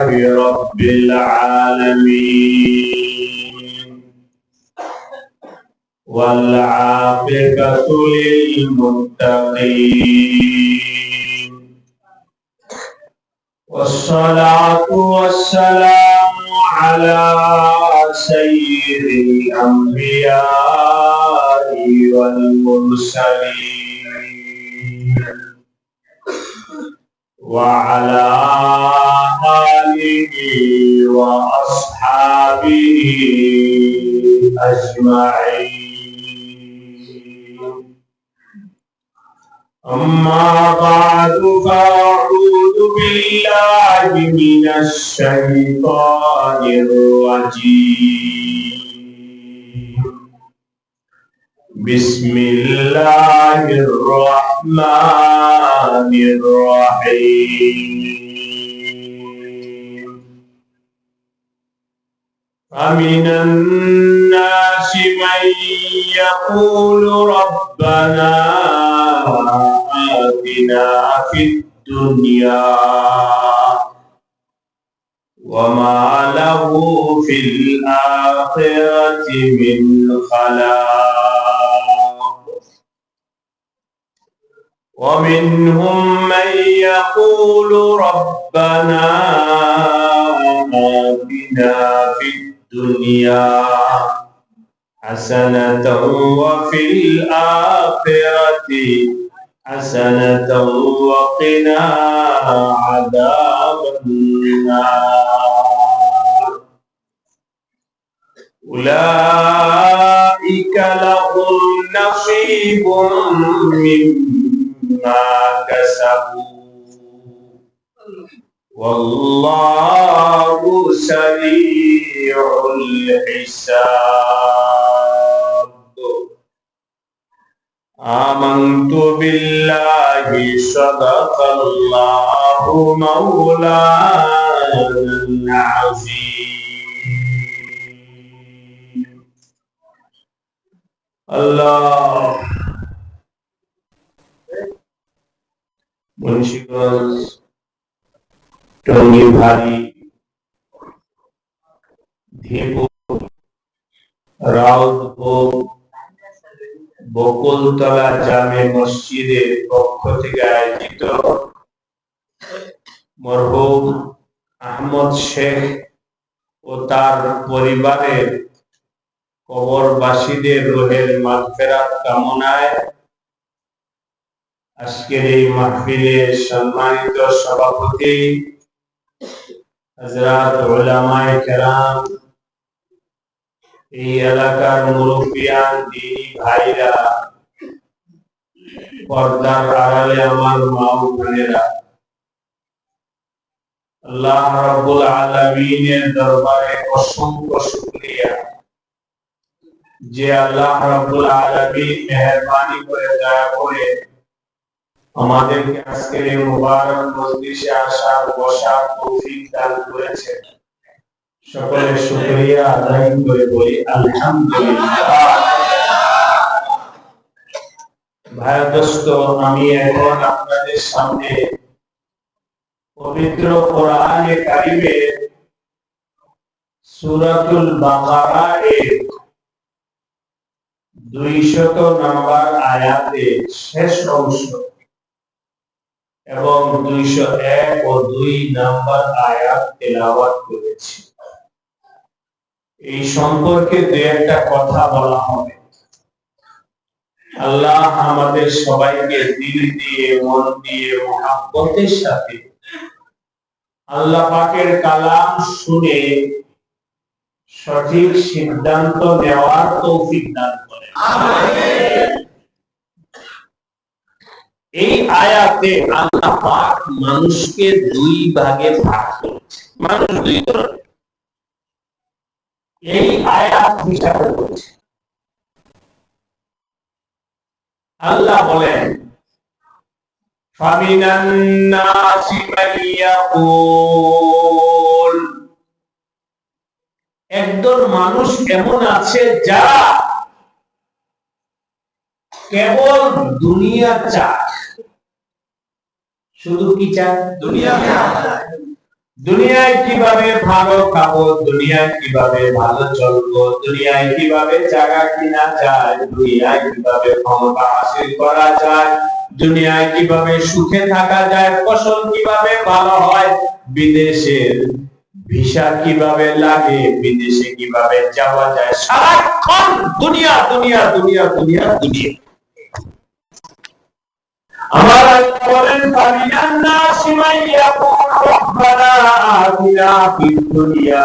رب العالمين والعاقبة للمتقين والصلاة والسلام على سيد الأنبياء والمرسلين وعلى آله وأصحابه أجمعين. أما بعد فأعوذ بالله من الشيطان الرجيم. بسم الله الرحمن الرحيم. فمن الناس من يقول ربنا آتنا في الدنيا وما له في الآخرة من خلاق ومنهم من يقول ربنا آتنا في الدنيا حسنة وفي الآخرة حسنة وقنا عذاب النار. أولئك لهم نصيب مما كسبوا والله سريع الحساب. آمنت بالله صدق الله مولانا العظيم. الله মুন্সিগঞ্জ টঙ্গীভারি ধীপুর রাউতপুর বকুলতলা জামে মসজিদের পক্ষ থেকে আয়োজিত মরহুম আহমদ শেখ ও তার পরিবারের কবরবাসীদের রুহের মাগফিরাত কামনায় আজকের এই মাহফিলের সম্মানিত সভাপতি হযরত উলামায়ে কেরাম, এই এলাকার মুরব্বিয়ান, দ্বীনি ভাইরা, পর্দার আড়ালে আমার মা ও বোনেরা, আল্লাহ রাব্বুল আলামিনের দরবারে অসংখ্য শুকরিয়া যে আল্লাহ রাব্বুল আলামিন মেহেরবানি করে দয়া করে আমাদেরকে আজকের এই মুবারক মজলিসে আসার বসার তৌফিক দান করেছেন। সকলের শুকরিয়া আদায় করে বলি আলহামদুলিল্লাহ। ভাই দোস্ত, আমি এখন আপনাদের সামনে পবিত্র কোরআনে কারিমের সূরাতুল বাকারা এর 200 নম্বর আয়াতের শেষ অংশ এবং 201 ও 2 নম্বর আয়াত তেলাওয়াত করেছি। এই সম্পর্কে দুই একটা কথা বলা হবে। আল্লাহ আমাদের সবাইকে দিল দিয়ে, মন দিয়ে, মুহাব্বতের সাথে আল্লাহ পাকের কালাম শুনে সঠিক সিদ্ধান্ত নেওয়ার তৌফিক দান করেন। আমিন। এই আয়াতে আল্লাহ পাক মানুষকে দুই ভাগে ভাগ করেছে। মানুষ দুই ধরনের এই আয়াত হিসাবে বলছে। আল্লাহ বলেন, ফামিনান নাসি মান ইয়াকুল, একদল মানুষ এমন আছে যারা কেবল দুনিয়া চায়। শুধু কি চায়? দুনিয়া চায়। দুনিয়ায় কিভাবে ভালো খাবো, দুনিয়ায় কিভাবে ভালো চলবো, দুনিয়ায় কিভাবে জায়গা কিনা যায়, দুনিয়ায় কিভাবে ক্ষমতা হাসিল করা যায়, দুনিয়ায় কিভাবে সুখে থাকা যায়, ফসল কিভাবে ভালো হয়, বিদেশের ভিসা কিভাবে লাগে, বিদেশে কিভাবে যাওয়া যায়, সারাক্ষণ দুনিয়া দুনিয়া দুনিয়া দুনিয়া দুনিয়া। আমার আল্লাহ বলেন ফামিনান নাসি মান ইয়াকুলু রাব্বানা আতিনা ফিদ দুনিয়া।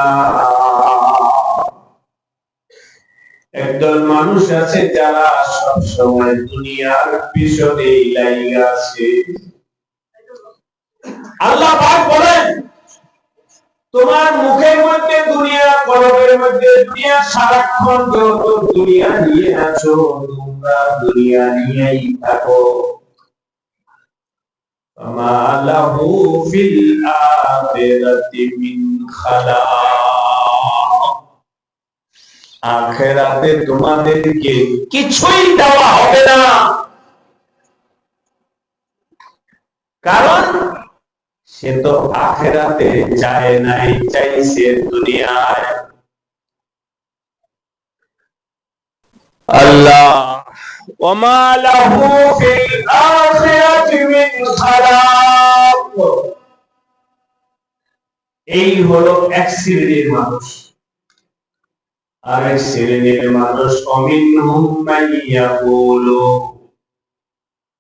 একদল মানুষ আছে যারা সব সময় দুনিয়ার পিছনে লাইগা আছে। আল্লাহ পাক বলেন তোমার মুখের মধ্যে দুনিয়া, কলবের মধ্যে দুনিয়া, সারাক্ষণ যত দুনিয়া নিয়ে আছো তোমরা দুনিয়া নিয়েই থাকো। মা লাহু ফিল আখিরাতি মিন খালাক। আখিরাতে তোমাদেরকে কিছুই দেওয়া হবে না, কারণ সে তো আখিরাতে যায় নাই, চাইছে দুনিয়ায়। আল্লাহ ওমা লাহু ফিল আখিরাতি মিন খালাক। এই হলো এক শ্রেণীর মানুষ। আরেক শ্রেণীর মানুষ অমিনহুম মান ইয়াকুলু,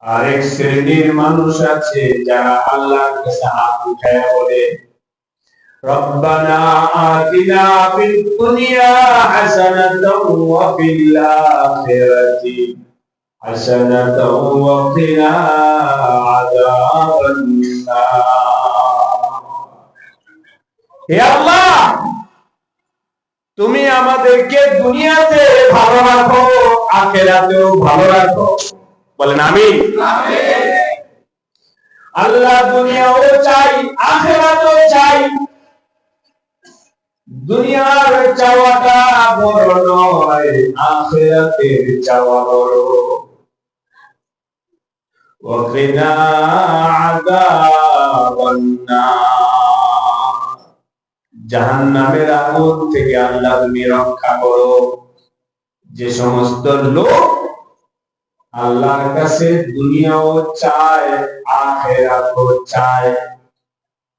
আরেক শ্রেণীর মানুষ আছে যারা আল্লাহর কাছে হাত উঠায় বলে রব্বানা আতিনা ফিদ দুনিয়া হাসানাতাও ওয়া ফিল আখিরাতি হাসানাতাও ওয়া কিনা আযাবান নার। হে আল্লাহ, তুমি আমাদেরকে দুনিয়াতে ভালো রাখো, আখিরাতেও ভালো রাখো। বলেন আমিন। আল্লাহ দুনিয়াও চাই, আখিরাতও চাই। দুনিয়ার চাওয়াটা বড় নয়, আখিরাতের চাওয়া বড়। ওয়াকিনা আযাবান নার। জাহান্নামের আগুন থেকে আল্লাহ তুমি রক্ষা করো। যে সমস্ত লোক আল্লাহর কাছে দুনিয়াও চায়, আখিরাতও চায়।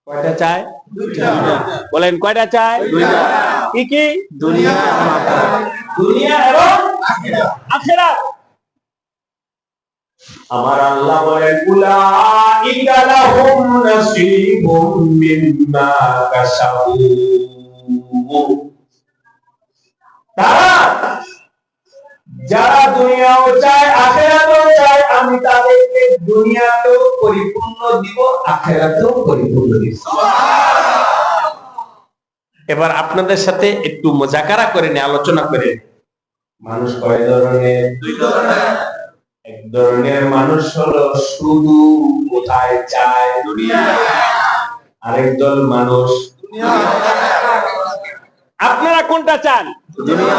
কয়টা চায়? দুইটা। বলেন কয়টা চায়? দুইটা। কি কি? দুনিয়া এবং আখিরাত। দুনিয়া এবং আখিরাত। আমার আল্লাহ বলেন উলাইকা লাহুম নাসীবুম মিম্মা কাসাবু। তারা যারা দুনিয়াও চায়, আখিরাতও চায়, আমি তাদেরকে দুনিয়াতেও পরিপূর্ণ দিব, আখিরাতেও পরিপূর্ণ দিব। এবার আপনাদের সাথে একটু মুজাকারা করে নিয়ে আলোচনা করে। মানুষ কয় ধরনের? দুই ধরনের। এক ধরনের মানুষ হলো শুধু কোথায় চায়? দুনিয়া। আরেক দল মানুষ দুনিয়া। আপনারা কোনটা চান? দুনিয়া।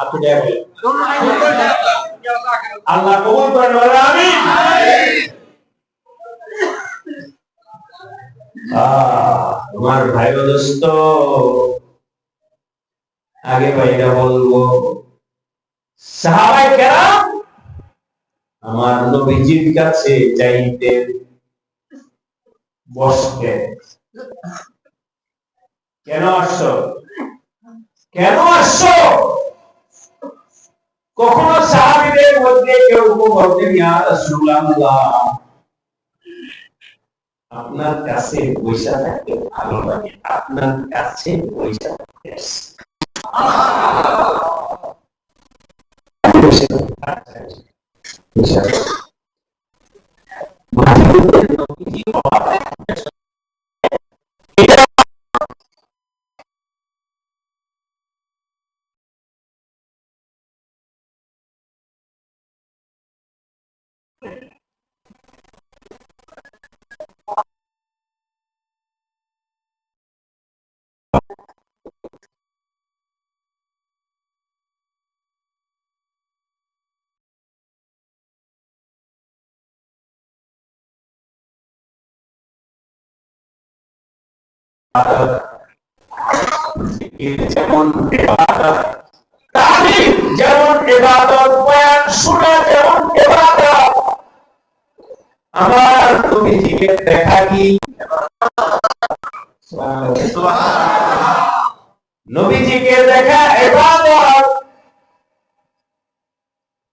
আপনি দেখেন আল্লাহ কবুল করেন, বলেন আমিন। আমার ভাই ও দোস্ত, আগে ভাইটা বলবো, সাহাবায়ে কেরাম আমার নবীজির কাছে যাইতেন, বসতেন। কেন আসছো? কেন আসছো? কখনো সাহাবীদের মধ্যে কেউ বলতেন ইয়া রাসূলুল্লাহ আপনার কাছে পয়সা থাকতে ভালো লাগে, আপনার কাছে পয়সা থাকতে যেমন ইবাদত, তালিম যেমন ইবাদত, বয়ান শোনা যেমন ইবাদত, আমার নবীজিকে দেখা কি নবীজিকে দেখা ইবাদত।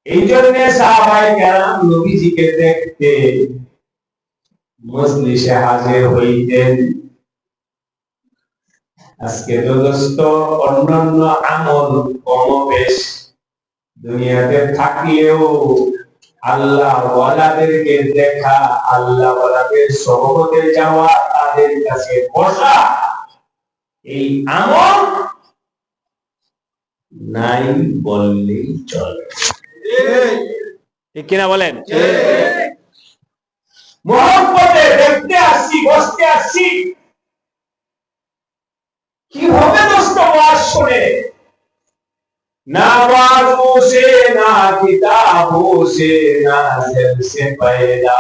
এই জন্য সাহাবায়ে কেরাম নবীজিকে দেখতে মজলিসে হাজির হইতেন। আজকে তো দোস্ত অন্যান্য আমল কম বেশ দুনিয়াতে থাকলেও আল্লাহ ওয়ালাদেরকে দেখা, আল্লাহ ওয়ালাদের সহবতে যাওয়া, তাদের কাছে বসা, এই আমল নাই বললেই চলে। ঠিক কিনা বলেন? মোহাম্মদে দেখতে আসছি, বসতে আসছি, কি হবে দোস্ত ওয়াজ শুনে? ना वाज़ों से ना किताबों से ना दिल से पैदा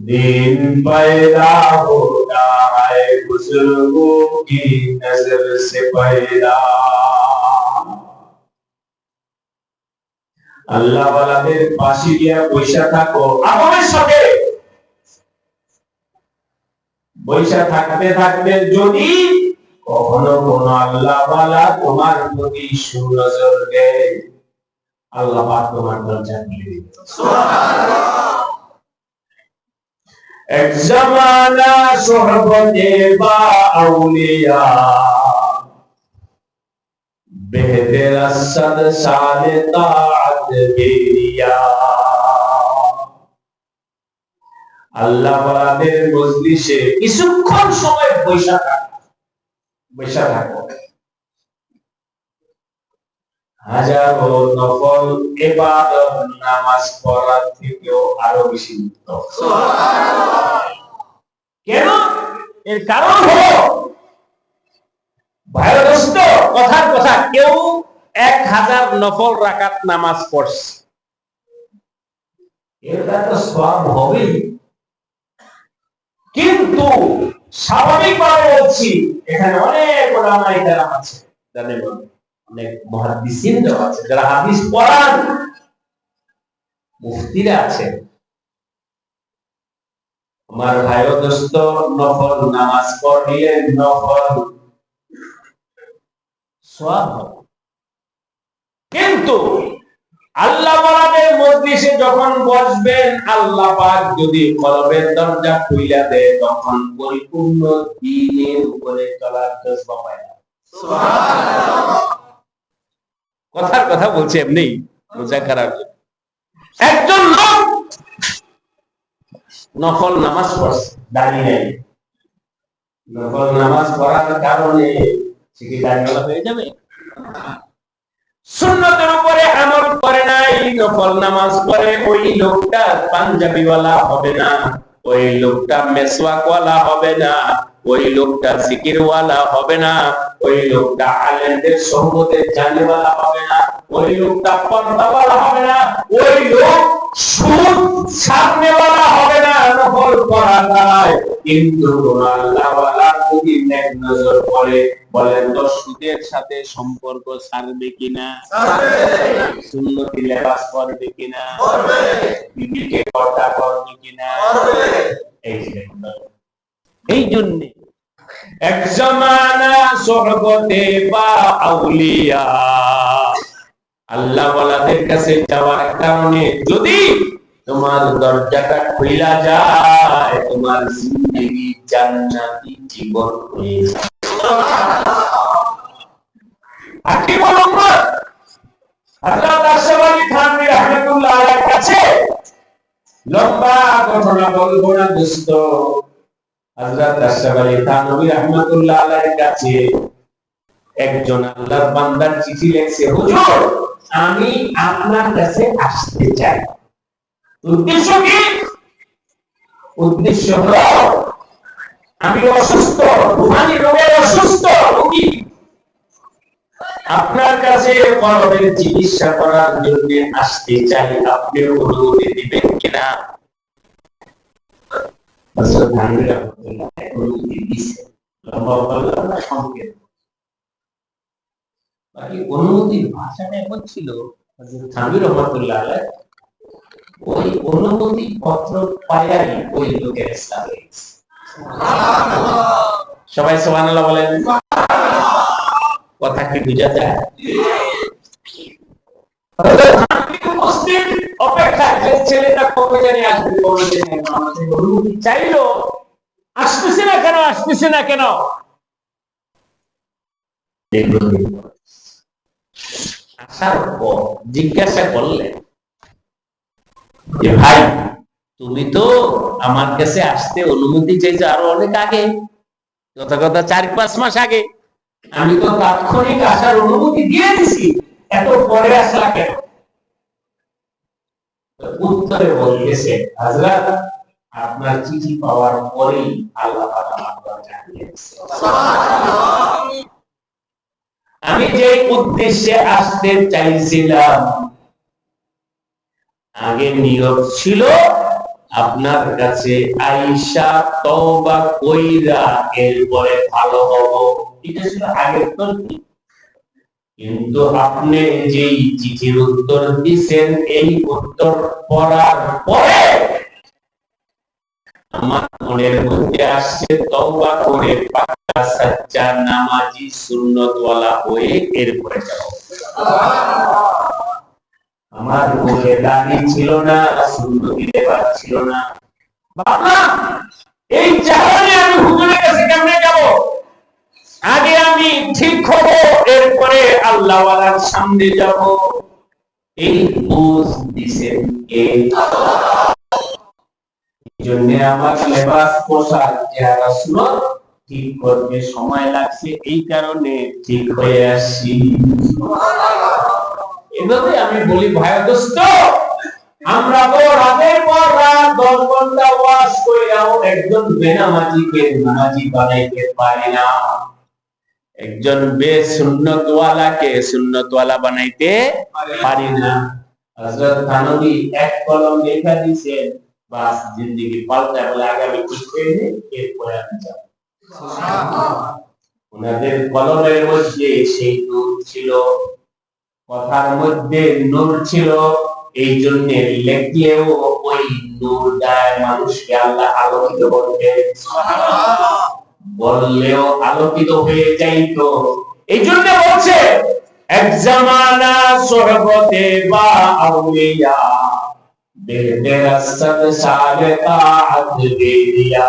दीन पैदा होता है बुजुर्गों की नजर से पैदा। আল্লাহ ওয়ালাদের পাশে গিয়া বৈশা থাকো, আমলের সাথে বৈশা থাকতে থাকতে যদি কখনো কোন আল্লাহ ওয়ালা তোমার প্রতি সুনজর দেয়, আল্লাহ পাক তোমার দরজা খুলে দিবেন। সুবহানাল্লাহ। এক জামানা সোহবতে বা আউলিয়া বেহদের আসদ সালে তাআত বেরিয়া। আল্লাহ ওয়ালাদের মজলিসে কিছুক্ষণ সময় বৈশা থাকো, হাজারো নফল ইবাদত নামাজ পড়ার থেকেও আরো বেশি উত্তম। সুবহানাল্লাহ। কেন? এর কারণ হলো ভাই দোস্ত, কথার কথা, কেউ 1000 নফল রাকাত নামাজ পড়ছে, এটা তো সওয়াব হবেই, কিন্তু স্বাভাবিকভাবে বলছি এখানে অনেক উলামায়ে কেরাম আছে, জানেন, অনেক মুহাদ্দিসিন আছে যারা হাদিস পড়ান, মুফতিরা আছেন। আমার ভাই ও দোস্ত, নফল নামাজ পড়লে নফল সওয়াব হবে, কিন্তু আল্লাহ ওয়ালাদের মজলিসে যখন বসবেন, আল্লাহ পাক যদি কলবের দরজা খুইলা দেয়, তখন পরিপূর্ণ দ্বীনের উপরে চলার জজবা পায় না। সুবহানাল্লাহ। কথার কথা বলছি এমনি মুযাকারার জন্য। একজন লোক নফল নামাজ পড়ছে, দাঁড়িয়ে নেই, নফল নামাজ পড়ার কারণে সে কি দাঁড়িয়ে হয়ে যাবে? সুন্নতের উপরে আমল করে নাই, নফল নামাজ পড়ে, ওই লোকটা পাঞ্জাবিওয়ালা হবে না, ওই লোকটা মেসওয়াকওয়ালা হবে না, ওই লোকটা জিকিরওয়ালা হবে না, ওই লোকটা আলেমদের সহবতে জানেওয়ালা হবে না, ওই লোকটা পর্দাওয়ালা হবে না, ওই লোক সুদ ছাড়নেওয়ালা হবে না নফল পড়া নাই। কিন্তু আল্লাহ ওয়ালা যদি নেক নজর করে, বলেন তো সুদের সাথে সম্পর্ক ছাড়বে কিনা? ছাড়বে। সুন্নতি লেবাস পরবে কিনা? পরবে। বিবিকে পর্দা করবে কিনা? করবে। এই জন্য এক জামানা সোহবতে বা আউলিয়া, আল্লাহ ওয়ালাদের কাছে যাওয়ার কারণে যদি তোমার দরজাটা খুইলা যায়, তোমার জিন্দেগি জান্নাতি জীবন হয়ে যায়। হাকিমুল উম্মত হযরত আশরাফ আলী থানভী রাহমাতুল্লাহ আলাইহির কাছে লম্বা ঘটনা বলবো না দোস্ত। হযরত আশরাফ আলী থানভী রাহমাতুল্লাহ আলাইহির কাছে একজন আল্লাহর বান্দার চিঠি লিখছে, হুজুর আমি আপনার কাছে আসতে চাই। উদ্দেশ্য কি? উদ্দেশ্য হলো আমি অসুস্থ, রুহানি রোগে অসুস্থ রোগী, আপনার কাছে কলবের চিকিৎসা করার জন্য আসতে চাই, আপনি অনুমতি দিবেন কিনা? হযরত থানভী রাহমাতুল্লাহ অনুমতি দিয়েছে, লম্বা বললাম না সংক্ষেপ, বাকি অনুমতির ভাষাটা এমন ছিল হযরত থানভী রাহমাতুল্লাহ আলাইহি ওই অনুমতি পত্র পাইয়াই ওই লোকের ইসলাম হয়ে গেছে। সবাই সুবহানাল্লাহ বলেন। কথা কি বুঝা যায়? অপেক্ষা ছেলেটা কবে জানি আসবে, কবে জানি অনুমতি চাইলো, আসতেছে না কেন, আসতেছে না কেন। আসার পর জিজ্ঞাসা করলেন যে ভাই তুমি তো আমার কাছে আসতে অনুমতি চাইছো আরো অনেক আগে, কথা 4-5 মাস আগে, আমি তো তাৎক্ষণিক আসার অনুমতি দিয়ে দিছি, এত পরে আসলা কেন? উত্তরে বলতেছে হযরত আপনার চিঠি পাওয়ার পরেই আল্লাহ পাক আমাকে জানিয়ে দিয়েছে। আমি যে উদ্দেশ্যে আসতে চাইছিলাম আগে নিয়ত ছিল আপনার কাছে আয়েশা তওবা কইরা এরপরে ভালো হব, এটা ছিল আগের তরতিব। কিন্তু আপনি যেই চিঠির উত্তর দিয়েছেন এই উত্তর পড়ার পরে আমার মনের মধ্যে আসছে তওবা করে পাকা সাচ্চা নামাজি সুন্নতওয়ালা হয়ে এরপরে যাব। আমার মুখে দাড়ি ছিল না, সুন্নতি দেবার ছিল না, বাবা এই জাহানে আমি হুজুরের কাছে কেমনে যাব? আগে আমি ঠিক হব, এরপরে আল্লাহ ওয়ালার সামনে যাব। এই বুঝ দিছেন কে? জন্য আমার লেবাস পোশাক চেহারা সুরত ঠিক করতে সময় লাগছে, এই কারণে ঠিক হয়ে আসছি। এভাবে আমি বলি ভাই দোস্ত, আমরা তো রাতের পর রাত 10 ঘন্টা ওয়াজ কইরাও একজন বেনামাজিকে নামাজি বানাইতে পারি না, একজন বেসুন্নতওয়ালাকে সুন্নতওয়ালা বানাইতে পারি না। হযরত থানভী এক কলম লেখা দিয়েছেন, বাস জিন্দেগি পাল্টা বলে আগামী ঠিক হয়ে এরপরে আমি যাব। ওনাদের কলমের মধ্যে সেই নূর ছিল, কথার মধ্যে নূর ছিল, এই জন্য লেখলেও ওই নূর দ্বারা মানুষকে আল্লাহ আলোকিত করতেন, বললেও আলোকিত হয়ে যাইতো। এই জন্য বলছে এক জামানা সোহবতে বা আউলিয়া বেহতে রাসত সালে তাআত দে দিয়া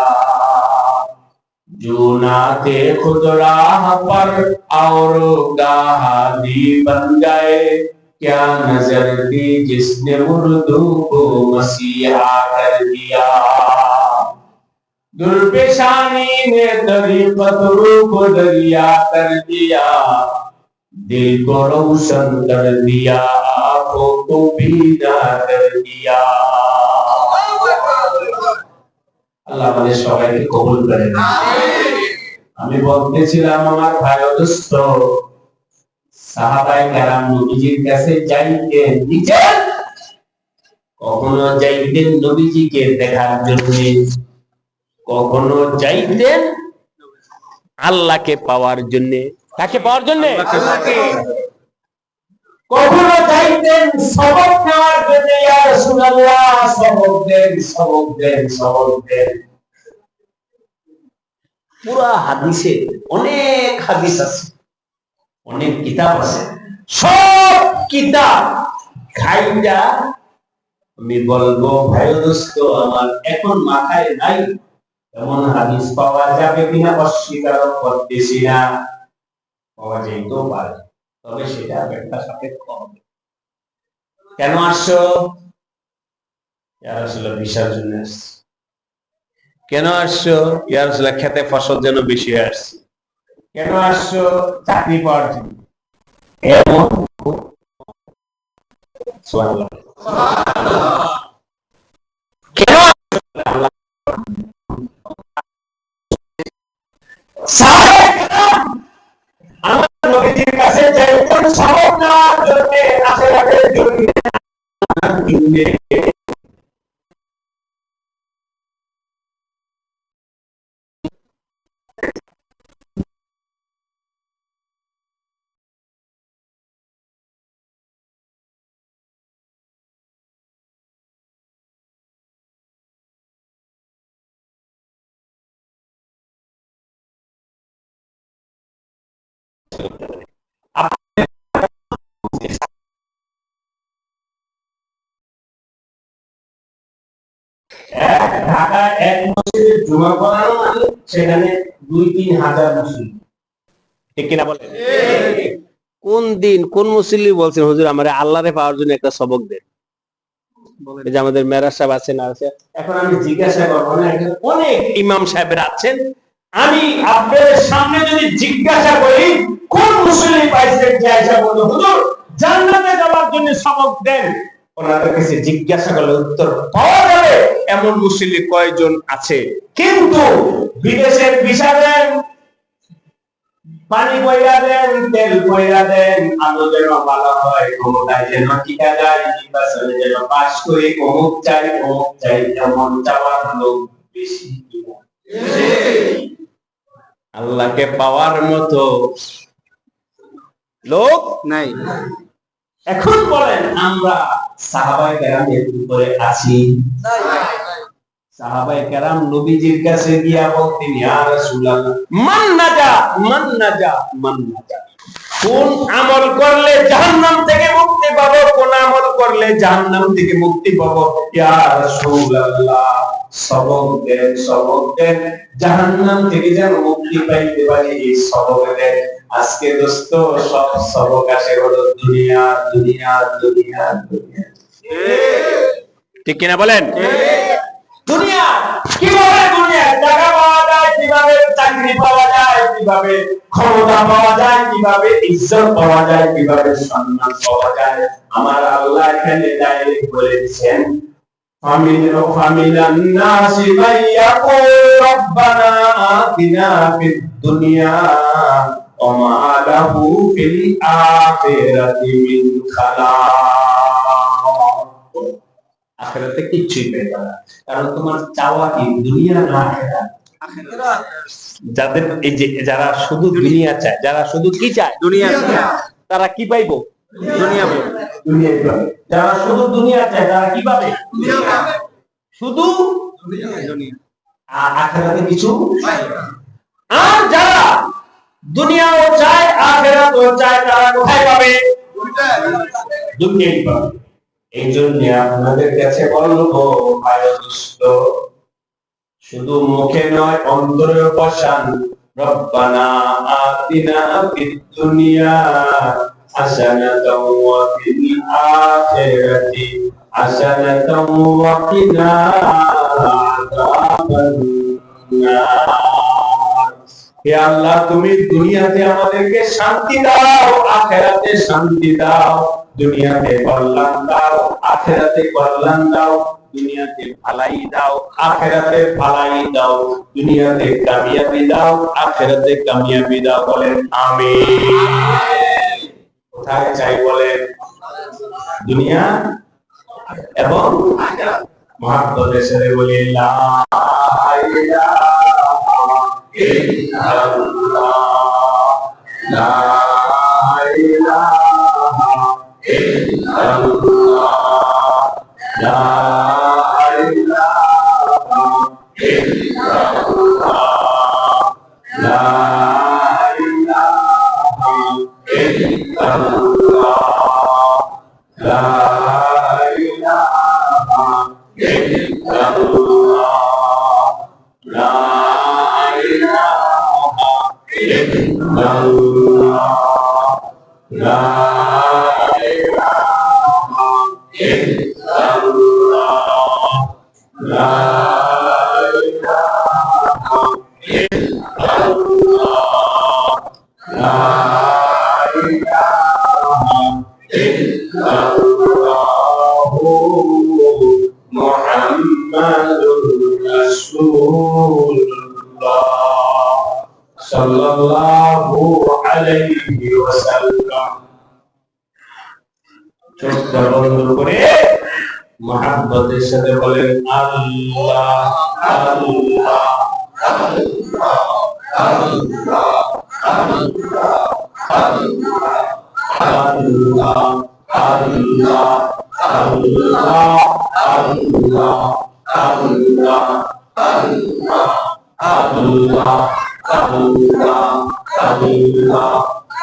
जो नाते खुद राह पर और गादी बन गए, क्या नजर थी जिसने उर्दू को मसीहा कर दिया, दुर्पेशानी ने तरीक़त को दरिया कर दिया, दिल को रोशन कर दिया, आंखों को बीना कर दिया। আল্লাহ আমাদের সবাইকে কবুল করেন। আমি বলতেছিলাম আমার ভাই দোস্ত, সাহাবায়ে কেরাম নবীজির কাছে যাইতেন নিজের, কখনো যাইতেন নবীজিকে দেখার জন্য, কখনো যাইতেন আল্লাহকে পাওয়ার জন্য। কাকে পাওয়ার জন্য? আল্লাহকে। কখনো যাইতেন সবক নেওয়ার জন্য, ইয়া রাসূলুল্লাহ সবক দেন, সবক দেন, সবক দেন। পুরা হাদিসে অনেক হাদিস আছে, অনেক কিতাব আছে, সব কিতাব খাইটা আমি বলবো ভাই দোস্ত আমার এখন মাথায় নাই, এমন হাদিস পাওয়া যাবে কিনা অস্বীকার করতেছি না, পাওয়া যাইতেও পারে, তবে সেটা ব্যাখ্যা সাপেক্ষ হবে। কেন আসছো? ইয়া রাসূলুল্লাহ ভিসার জন্য আসছি। কেন আসছো? ইয়া রাসূলুল্লাহ খেতে ফসল যেন বেশি আসছে। কেন আসছো? চাকরি পাওয়ার জন্য। এমন সুবহানাল্লাহ, কেন আল্লাহ আমার নবীজির কাছে যাইতেন সবক নেওয়ার জন্য, আখিরাতের জন্য। ঢাকায় এক মসজিদে জুমা পড়ানো মানে সেখানে 2-3 হাজার মুসলিম। ঠিক কিনা বলেন? কোন দিন কোন মুসল্লি বলছেন হুজুর আমারে আল্লাহরে পাওয়ার জন্য একটা সবক দেন? এই যে আমাদের মেরাজ সাহেব আছেন আছে, এখন আমি জিজ্ঞাসা করবো না, এখানে অনেক ইমাম সাহেবরা আছেন, আমি আপনাদের সামনে যদি জিজ্ঞাসা করি কোন মুসল্লি পাইছেন যে আয়েশা বলল হুজুর জান্নাতে যাওয়ার জন্য সবক দেন, ওনাদের কাছে জিজ্ঞাসা করলে উত্তর পাওয়া যাবে এমন মুসল্লি কয়জন আছে। কিন্তু বিদেশের ভিসা দেন, পানি বইরা দেন, তেল বইরা দেন, আলো যেন ভালো হয়, ক্ষমতায় যেন টিকা যায়, নির্বাচনে যেন পাশ করে, অমুক চাই এমন চাওয়ার লোক বেশি। আল্লাহকে পাওয়ার মতো লোক নাই। এখন বলেন আমরা সাহাবায়ে কেরামের উপরে আছি? সাহাবায়ে কেরাম নবীজির কাছে গিয়া বলতেন ইয়া রাসূলুল্লাহ মান নাজা মান নাজা মান নাজা, কোন আমল করলে জাহান্নাম থেকে মুক্তি পাবো, কোন আমল করলে জাহান্নাম থেকে মুক্তি পাবো, ইয়া রাসূলুল্লাহ সবক দেন জাহান্নাম থেকে যেন মুক্তি পাইতে পারি, এই সবক দেন। আজকে দোস্ত সব সবক আসে হলো দুনিয়া দুনিয়া দুনিয়া দুনিয়া। ঠিক কিনা বলেন? দুনিয়া কিভাবে, দুনিয়া টাকা পাওয়া যায় কিভাবে, চাকরি পাওয়া যায় কিভাবে, ক্ষমতা পাওয়া যায় কিভাবে, ইজ্জত পাওয়া যায় কিভাবে, সম্মান পাওয়া যায়। আমার আল্লাহ এখানে ডাইরেক্ট বলেছেন ফামিনান নাসি মাইয়াকুল রব্বানা আতিনা ফিদ দুনিয়া ওয়া মা লাহু ফিল আখিরাতি মিন খালাক। আখিরাতে কিচ্ছুই পেবে না, কারণ তোমার চাওয়া কি দুনিয়া না আখিরাত? যাদের এই যে যারা শুধু দুনিয়া চায়, যারা শুধু কি চায় দুনিয়া চায়, তারা কি পাইবো? দুনিয়া পাবে, দুনিয়া পাবে। যারা শুধু দুনিয়া চায় তারা কি পাবে? দুনিয়া পাবে, শুধু দুনিয়া, আর আখিরাতে কিছু পাবে না। আর যারা দুনিয়াও চায় আখিরাতও চায় তারা কোথায় পাবে? দুনিয়ায় পাবে। এই জন্য আপনাদের কাছে বলবো ভাই দোস্ত, শুধু মুখে নয় অন্তরে বসান রব্বানা আতিনা ফিদ দুনিয়া হাসানাতাও ওয়া ফিল আখিরাতি হাসানাতাও ওয়া কিনা আযাবান নার। হে আল্লাহ তুমি দুনিয়াতে আমাদেরকে শান্তি দাও, আখিরাতে শান্তি দাও। দুনিয়াতে কল্যাণ দাও, আখিরাতে কল্যাণ দাও। দুনিয়াতে ভালাই দাও, আখিরাতে ভালাই দাও। দুনিয়াতে কামিয়াবি দাও, আখিরাতে কামিয়াবি দাও। বলেন আমিন। কোথায় চাই বলেন? দুনিয়া এবং আখিরাত। মহব্বতের সাথে বলি লা ইলাহা ইল্লাল্লাহ লা ইলাহা ইল্লাল্লাহ লা ইলাহা ইল্লাল্লাহ লা ইলাহা ইল্লাল্লাহ লা ইলাহা ইল্লাল্লাহ লা ইলাহা ইল্লাল্লাহ লা ইলাহা ইল্লাল্লাহ লা ইলাহা ইল্লাল্লাহ লা ইলাহা ইল্লাল্লাহু মুহাম্মাদুর রাসূলুল্লাহ সাল্লাল্লাহু আলাইহি ওয়াসাল্লাম। চোখ বন্ধ করে মহব্বতের সাথে বলেন আল্লাহ আল্লাহ আল্লাহ আল্লাহ আল্লাহ আল্লাহ আল্লাহ আল্লাহ আল্লাহ আল্লাহ আল্লাহ আল্লাহ আল্লাহ আল্লাহ আল্লাহ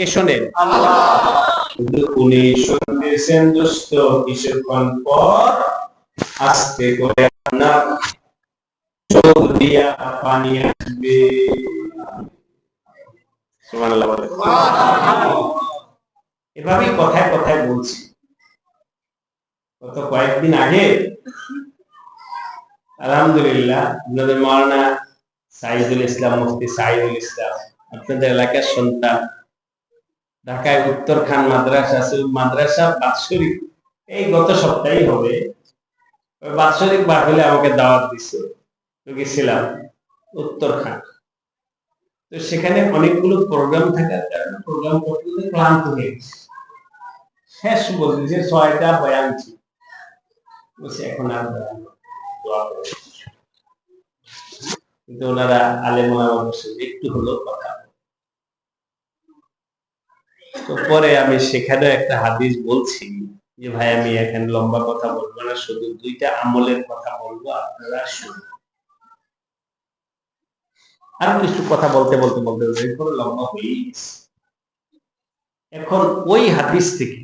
কে শোনেন? কিন্তু উনি শুনতেছেন দোস্ত, কিছুক্ষণ পর আস্তে করে আপনার চোখ দিয়া পানি আসবে। সুবহানাল্লাহ বলে। এভাবেই কথায় কথায় বলছি। গত কয়েকদিন আগে আলহামদুলিল্লাহ আপনাদের মাওলানা সাইদুল ইসলাম, মুফতি সাইদুল ইসলাম, আপনাদের এলাকার সন্তান, ঢাকায় উত্তরখান মাদ্রাসা বাৎসরিক, এই গত সপ্তাহে হবে, বাৎসরিক বার হলে আমাকে দাওয়াত দিচ্ছে, তো গেছিলাম উত্তরখান। তো সেখানে অনেকগুলো প্রোগ্রাম থাকার কারণে প্রোগ্রাম করতে ক্লান্ত হয়ে গেছে। শেষ বলছি যে 6টা বয়ান ছিল, বলছে এখন আর দোয়া করে। কিন্তু ওনারা আলেম ওলামার বসে একটু হলো কথা। তো পরে আমি সেখানে একটা হাদিস বলছি যে ভাই আমি এখানে লম্বা কথা বলবো না, শুধু 2টা আমলের কথা বলবো, আপনারা শুনুন। আর কিছু কথা বলতে বলতে বলতে এরপরে লম্বা হয়ে গেছে। এখন ওই হাদিস থেকে,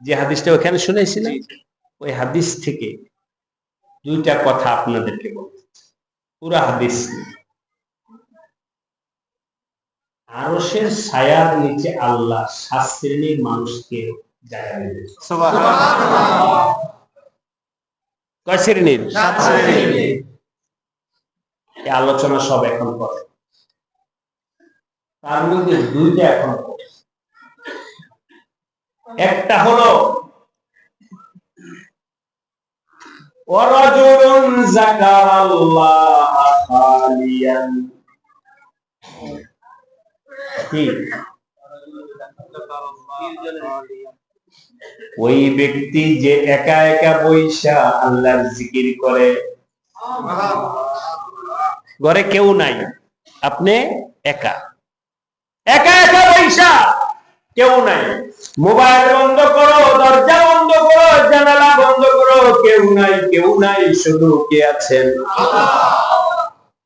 যে হাদিসটা ওখানে শুনেছিলাম, ওই হাদিস থেকে 2টা কথা আপনাদেরকে বলতে, পুরা হাদিস। আরশের ছায়ার নিচে আল্লাহ 7 শ্রেণীর মানুষকে জায়গা দিবেন। সুবহানাল্লাহ। কয় শ্রেণীর? 7 শ্রেণীর। এই আলোচনা সব এখন করে, তার মধ্যে 2টা এখন করে। একটা হলো ওয়ারাজুলুন যাকারাল্লাহ খালিয়ান, কি ওই ব্যক্তি যে একা একা বইসা আল্লাহর জিকির করে, ঘরে কেউ নাই, আপনি একা একা একা বইসা, কেউ নাই, মোবাইল বন্ধ করো, দরজা বন্ধ করো, জানালা বন্ধ করো, কেউ নাই, কেউ নাই, শুধু কে আছেন? আল্লাহ।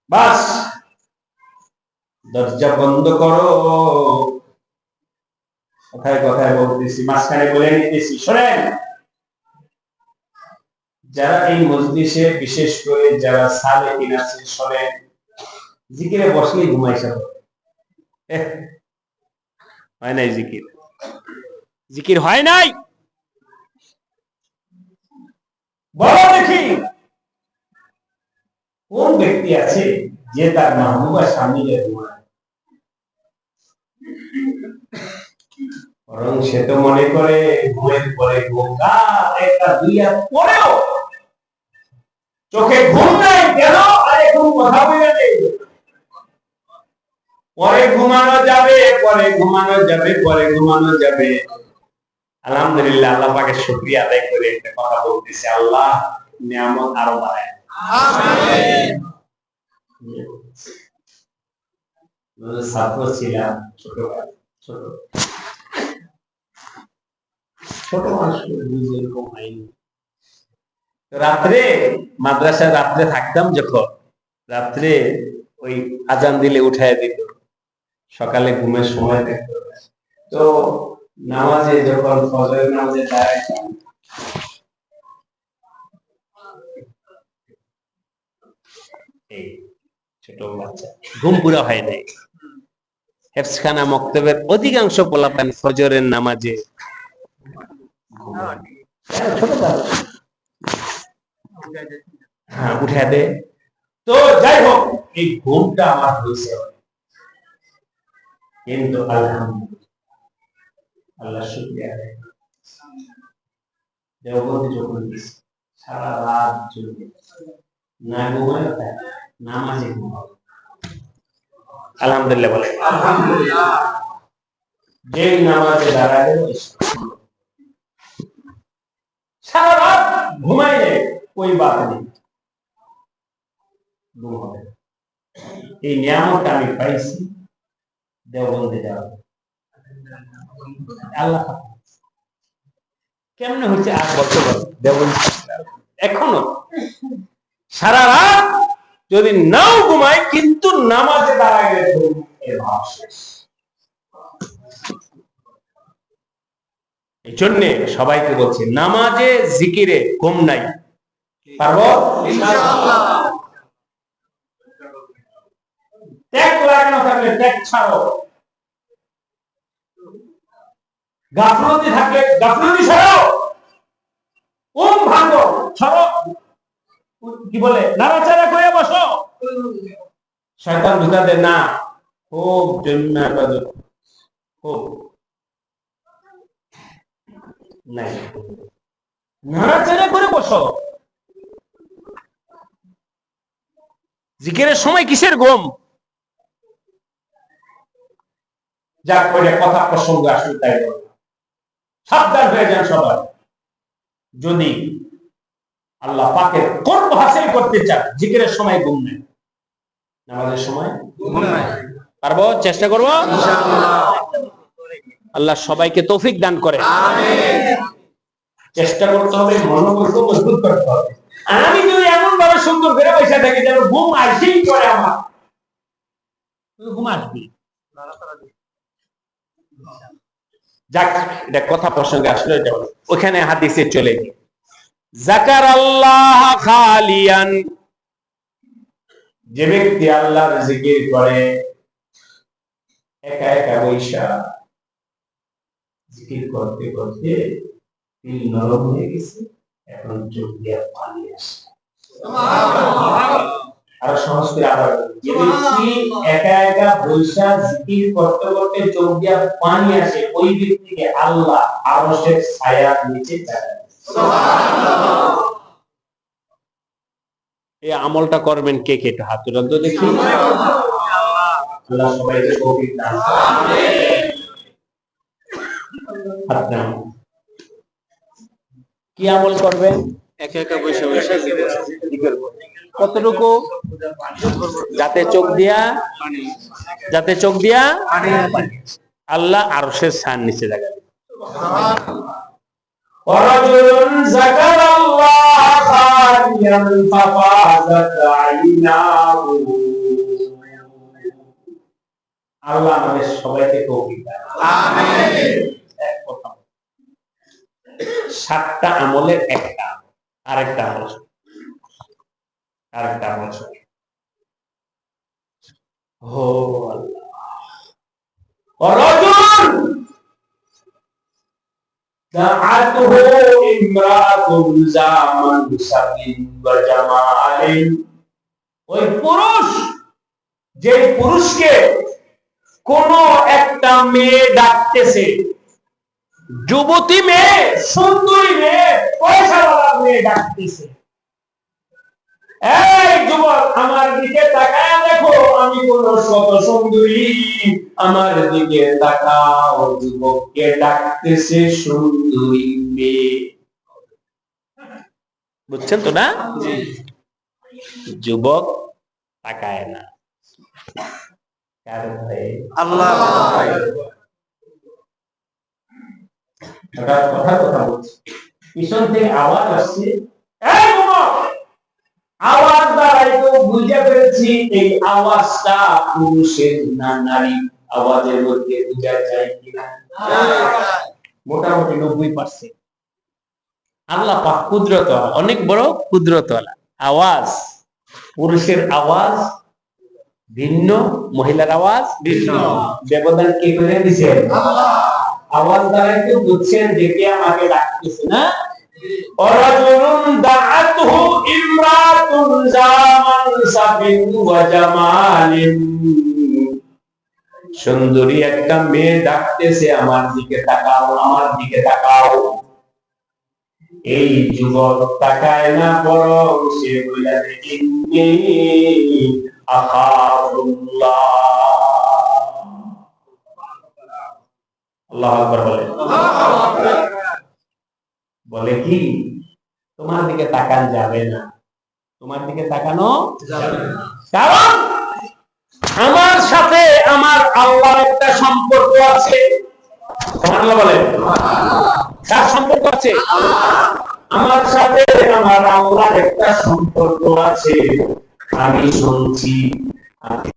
বাস দরজা বন্ধ করো। কথায় কথায় বলতেছি, মাঝখানে বলে নিতেছি, শোনেন। যারা এই মজলিসে, বিশেষ করে যারা সালেহিন আছে, শোনেন, জিকিরে বসলেই ঘুমাইছে, হয় নাই জিকির, জিকির হয় নাই। বলো দেখি কোন ব্যক্তি আছে যে তার মাহবুবা স্বামীকে ঘুমায়? বরং সে তো মনে করে ঘুমের পরে ঘুম, একটা 2 হাত পরেও চোখে ঘুম নাই, কেন? আরে ঘুম কথা বলে নেই, পরে ঘুমানো যাবে, পরে ঘুমানো যাবে, পরে ঘুমানো যাবে। আলহামদুলিল্লাহ, আল্লাহ পাকের শুকরিয়া আদায় করে একটা কথা বলতেছে, আল্লাহ নিয়ামত আরো বাড়ায়। আমিন। ছাত্র ছিলাম, ছোট মানুষ এরকম হয়নি। রাত্রে মাদ্রাসায় রাত্রে থাকতাম, যখন রাত্রে ওই আজান দিলে উঠায় দিত, সকালে ঘুমের সময় থাকতো। তো নামাজে যখন ফজরের নামাজে দাঁড়াইতাম, এই ছোট বাচ্চা, ঘুম পুরা হয় নাই। হেফজখানা মক্তবের অধিকাংশ পোলাপান ফজরের নামাজে উঠে দে। তো যাই হোক, এই ঘুমটা আমার হয়েছে, কিন্তু আলহামদুলিল্লাহ, আল্লাহ শুকরিয়া আদায় করি। দেওবন্দে যখন গেছি, সারা রাত চলবে, না ঘুমায় নামাজে ঘুমাবো। আলহামদুলিল্লাহ বলে, আলহামদুলিল্লাহ। যে নামাজে দাঁড়ায় সারা রাত ঘুমাই নেই, ওই বাত নেই, এই নিয়ামত আমি পাইছি দেওবন্দে যাওয়া। আল্লাহ কেমনে হচ্ছে 8 বছর দেওবন্দে, এখনো সারা রাত যদি নাও ঘুমায়, কিন্তু নামাজে দাঁড়ায় গেলে এর ভাব শেষ। এই জন্য সবাইকে বলছি নামাজে জিকিরে কম নাই, পারবো ইনশাআল্লাহ। ত্যাগ লাগানো থাকলে ত্যাগ ছাড়ো, গাফলতি থাকলে গাফলতি ছাড়ো, ওম ভাঙো ছাড়ো, কি বলে নাড়াচাড়া করে বসো, শয়তান ঢুকা দেয় না, খুব জন্য খুব নাই, নাড়াচাড়া করে বসো। জিকিরের সময় কিসের ঘুম? যার করে কথা প্রসঙ্গ আসলে তাই সাবধান হয়ে যান সবাই। যদি আল্লাহ পাকের কোরব হাসিল করতে চান, জিকিরের সময় ঘুম নেই, নামাজের সময় ঘুম নাই, পারবো? চেষ্টা করবো ইনশাআল্লাহ। আল্লাহ সবাইকে তৌফিক দান করে, আমিন। চেষ্টা করতে হবে, মনোবলকে মজবুত করতে হবে। আমি যদি এমন ভাবে সুন্দর করে বসে থাকি যেন ঘুম আসেই করে, আমার ঘুম আসবি। যাক, এটা কথা প্রসঙ্গে আসলে ওখানে হাদিসে চলে গিয়ে যাকার আল্লাহ খালিয়ান, যে ব্যক্তি আল্লাহর জিকির করে একা একা বৈশা, জিকির করতে করতে দিল নরম হয়ে গেছে, এখন চোখ দিয়ে পানি আসে। আর সহজ করে আবার, যে ব্যক্তি একা একা বৈশা জিকির করতে করতে চোখ দিয়ে পানি আসে, ওই ব্যক্তিকে আল্লাহ আরশের ছায়ার নিচে রাখে। সুবহানাল্লাহ। এই আমলটা করবেন কে কে? একটু হাত তুলেন তো দেখি। আল্লাহ সবাইকে তৌফিক দান করুন, আমিন। কি আমল করবেন? একা একা বসে বসে জিকির করবেন। কতটুকু? যাতে চোখ দিয়া আল্লাহ আরশের ছায়ার নিচে রাখবে। ওয়ারাজুলুন যাকারাল্লাহ খালিয়ান ফাফাযাত আইনাহু। আল্লাহ আমাদের সবাইকে তৌফিক দান করুন, আমিন। এক কথা, 7টা আমলের একটা, আরেকটা আমল, আরেকটা আমল। ও আল্লাহ, ওয়ারাজুলুন দাআতুহু ইমরাতুন জামান সাবিন ওয়া জামালিন। ওই পুরুষ, যে পুরুষকে কোন একটা মেয়ে ডাকতেছে, যুবতী মেয়ে, সুন্দরী মেয়ে, পয়সাওয়ালা মেয়ে ডাকতেছে, এই যুবক আমার দিকে তাকায় দেখো, আমি কোন শত সুন্দরী, আমার দিকে তাকাও। যুবককে ডাকতেছে সুন্দরী মেয়ে, বুঝছেন তো না? যুবক তাকায় না, কার ভয়ে? আল্লাহ। কথা বলছি, পিছন থেকে আওয়াজ আসছে, এই যুবক। আওয়াজ দ্বারাই তো বুঝে ফেলছি এই আওয়াজটা পুরুষের না নারী। আওয়াজের মধ্যে বোঝা যায় কিনা? মোটামুটি 90%। আল্লাহ পাক কুদরতওয়ালা, অনেক বড় কুদরতওয়ালা। আওয়াজ, পুরুষের আওয়াজ ভিন্ন, মহিলার আওয়াজ ভিন্ন। ব্যবধান কে করে দিয়েছেন? আল্লাহ। আওয়াজ দ্বারাই তো বুঝছেন যে কে আমাকে ডাকতেছে, না? ওয়ারাজুলুন দাআতুহু ইমরাতুন জামান সাবিন ওয়া জামালিন। সুন্দরী একটা মেয়ে ডাকতেছে, আমার দিকে তাকাও, আমার দিকে তাকাও। এই যুবক তাকায় না, বরং সে বলে ইন্নী আখাফুল্লাহ। আল্লাহু আকবার বলে। আল্লাহু আকবার। বলে কি, তোমার দিকে তাকান যাবে না, তোমার দিকে তাকানো যাবে না, কারণ আমার সাথে আমার আল্লাহর একটা সম্পর্ক আছে। সুবহানাল্লাহ বলে। কার সম্পর্ক আছে? আমার সাথে আমার আল্লাহর একটা সম্পর্ক আছে। আমি শুনছি, আমি